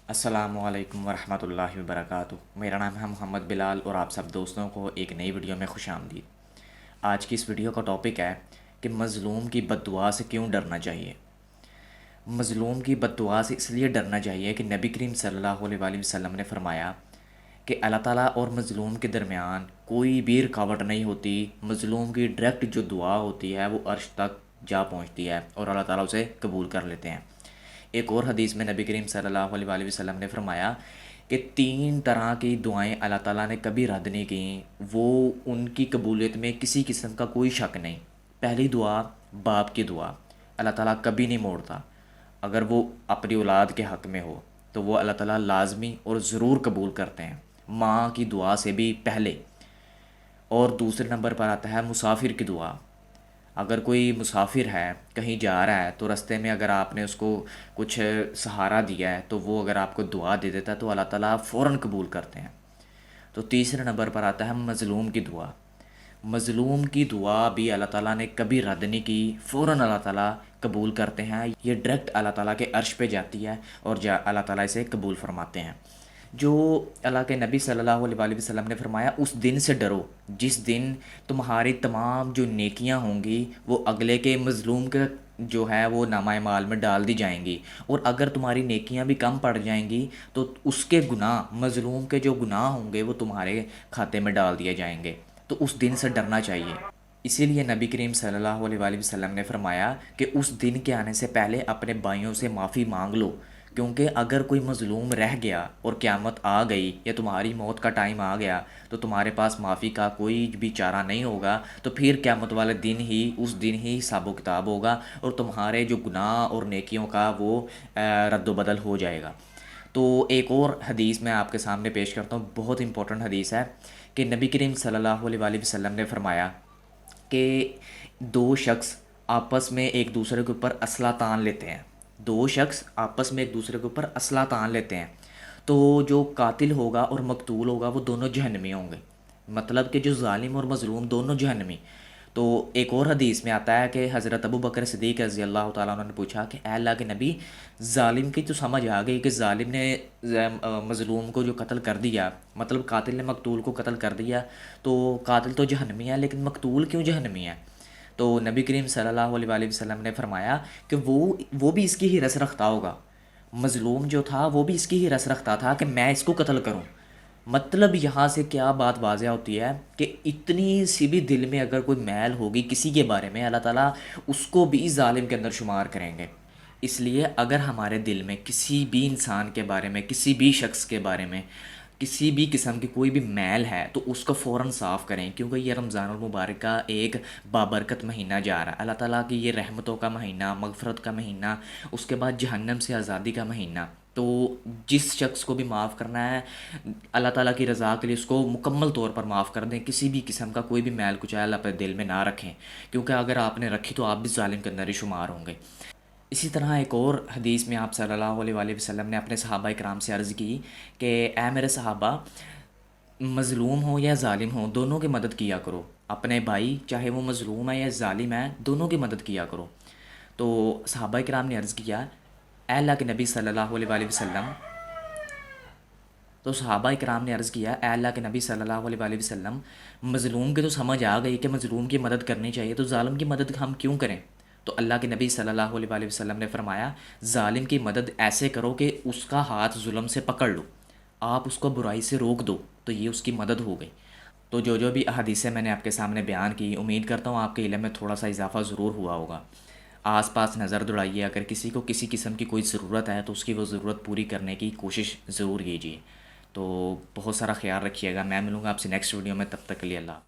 السلام علیکم ورحمۃ اللہ وبرکاتہ۔ میرا نام ہے محمد بلال اور آپ سب دوستوں کو ایک نئی ویڈیو میں خوش آمدید۔ آج کی اس ویڈیو کا ٹاپک ہے کہ مظلوم کی بد دعا سے کیوں ڈرنا چاہیے۔ مظلوم کی بد دعا سے اس لیے ڈرنا چاہیے کہ نبی کریم صلی اللہ علیہ وآلہ وسلم نے فرمایا کہ اللہ تعالیٰ اور مظلوم کے درمیان کوئی بھی رکاوٹ نہیں ہوتی۔ مظلوم کی ڈائریکٹ جو دعا ہوتی ہے وہ عرش تک جا پہنچتی ہے اور اللہ تعالیٰ اسے قبول کر لیتے ہیں۔ ایک اور حدیث میں نبی کریم صلی اللہ علیہ وآلہ وسلم نے فرمایا کہ 3 طرح کی دعائیں اللہ تعالیٰ نے کبھی رد نہیں کیں، وہ ان کی قبولیت میں کسی قسم کا کوئی شک نہیں۔ پہلی دعا باپ کی دعا، اللہ تعالیٰ کبھی نہیں موڑتا۔ اگر وہ اپنی اولاد کے حق میں ہو تو وہ اللہ تعالیٰ لازمی اور ضرور قبول کرتے ہیں، ماں کی دعا سے بھی پہلے۔ اور دوسرے نمبر پر آتا ہے مسافر کی دعا۔ اگر کوئی مسافر ہے، کہیں جا رہا ہے، تو رستے میں اگر آپ نے اس کو کچھ سہارا دیا ہے تو وہ اگر آپ کو دعا دے دیتا ہے تو اللہ تعالیٰ فوراً قبول کرتے ہیں۔ تو تیسرے نمبر پر آتا ہے مظلوم کی دعا۔ مظلوم کی دعا بھی اللہ تعالیٰ نے کبھی رد نہیں کی، فوراً اللہ تعالیٰ قبول کرتے ہیں۔ یہ ڈائریکٹ اللہ تعالیٰ کے عرش پہ جاتی ہے اور اللہ تعالیٰ اسے قبول فرماتے ہیں۔ جو اللہ کے نبی صلی اللہ علیہ وآلہ وسلم نے فرمایا، اس دن سے ڈرو جس دن تمہاری تمام جو نیکیاں ہوں گی وہ اگلے کے مظلوم کے جو ہے وہ نامہ اعمال میں ڈال دی جائیں گی، اور اگر تمہاری نیکیاں بھی کم پڑ جائیں گی تو اس کے گناہ، مظلوم کے جو گناہ ہوں گے وہ تمہارے کھاتے میں ڈال دیے جائیں گے۔ تو اس دن سے ڈرنا چاہیے۔ اسی لیے نبی کریم صلی اللہ علیہ وآلہ وسلم نے فرمایا کہ اس دن کے آنے سے پہلے اپنے بھائیوں سے معافی مانگ لو، کیونکہ اگر کوئی مظلوم رہ گیا اور قیامت آ گئی یا تمہاری موت کا ٹائم آ گیا تو تمہارے پاس معافی کا کوئی بھی چارہ نہیں ہوگا، تو پھر قیامت والے دن ہی، اس دن ہی حساب و کتاب ہوگا اور تمہارے جو گناہ اور نیکیوں کا وہ رد و بدل ہو جائے گا۔ تو ایک اور حدیث میں آپ کے سامنے پیش کرتا ہوں، بہت امپورٹنٹ حدیث ہے کہ نبی کریم صلی اللہ علیہ وآلہ وسلم نے فرمایا کہ 2 شخص آپس میں ایک دوسرے کے اوپر اسلحہ تان لیتے ہیں۔ 2 شخص آپس میں ایک دوسرے کے اوپر اسلحہ تان لیتے ہیں تو جو قاتل ہوگا اور مقتول ہوگا وہ دونوں جہنمی ہوں گے، مطلب کہ جو ظالم اور مظلوم دونوں جہنمی۔ تو ایک اور حدیث میں آتا ہے کہ حضرت ابو بکر صدیق رضی اللہ تعالیٰ عنہ نے پوچھا کہ اے اللہ کے نبی، ظالم کی تو سمجھ آ گئی کہ ظالم نے مظلوم کو جو قتل کر دیا، مطلب قاتل نے مقتول کو قتل کر دیا، تو قاتل تو جہنمی ہے، لیکن مقتول کیوں جہنمی ہے؟ تو نبی کریم صلی اللہ علیہ وآلہ وسلم نے فرمایا کہ وہ بھی اس کی ہی رس رکھتا ہوگا۔ مظلوم جو تھا وہ بھی اس کی ہی رس رکھتا تھا کہ میں اس کو قتل کروں۔ مطلب یہاں سے کیا بات واضح ہوتی ہے کہ اتنی سی بھی دل میں اگر کوئی میل ہوگی کسی کے بارے میں، اللہ تعالیٰ اس کو بھی ظالم کے اندر شمار کریں گے۔ اس لیے اگر ہمارے دل میں کسی بھی انسان کے بارے میں، کسی بھی شخص کے بارے میں کسی بھی قسم کی کوئی بھی میل ہے تو اس کو فوراً صاف کریں، کیونکہ یہ رمضان المبارک کا ایک بابرکت مہینہ جا رہا ہے، اللہ تعالیٰ کی یہ رحمتوں کا مہینہ، مغفرت کا مہینہ، اس کے بعد جہنم سے آزادی کا مہینہ۔ تو جس شخص کو بھی معاف کرنا ہے، اللہ تعالیٰ کی رضا کے لیے اس کو مکمل طور پر معاف کر دیں۔ کسی بھی قسم کا کوئی بھی میل کچیل اپنے دل میں نہ رکھیں، کیونکہ اگر آپ نے رکھی تو آپ بھی ظالم کے اندر ہی شمار ہوں گے۔ اسی طرح ایک اور حدیث میں آپ صلی اللہ علیہ وآلہ وسلم نے اپنے صحابہ کرام سے عرض کی کہ اے میرے صحابہ، مظلوم ہو یا ظالم ہو دونوں کی مدد کیا کرو، اپنے بھائی چاہے وہ مظلوم ہے یا ظالم ہے دونوں کی مدد کیا کرو۔ تو صحابہ کرام نے عرض کیا اے اللہ کے نبی صلی اللہ علیہ وآلہ وسلم تو صحابہ کرام نے عرض کیا اے اللہ کے نبی صلی اللہ علیہ وآلہ وسلم، مظلوم کی تو سمجھ آ گئی کہ مظلوم کی مدد کرنی چاہیے، تو ظالم کی مدد ہم کیوں کریں؟ تو اللہ کے نبی صلی اللہ علیہ وآلہ وسلم نے فرمایا ظالم کی مدد ایسے کرو کہ اس کا ہاتھ ظلم سے پکڑ لو، آپ اس کو برائی سے روک دو، تو یہ اس کی مدد ہو گئی۔ تو جو بھی احادیثیں میں نے آپ کے سامنے بیان کی، امید کرتا ہوں آپ کے علم میں تھوڑا سا اضافہ ضرور ہوا ہوگا۔ آس پاس نظر دوڑائیے، اگر کسی کو کسی قسم کی کوئی ضرورت ہے تو اس کی وہ ضرورت پوری کرنے کی کوشش ضرور کیجیے۔ تو بہت سارا خیال رکھیے گا، میں ملوں گا آپ سے نیکسٹ ویڈیو میں، تب تک کے لیے اللہ۔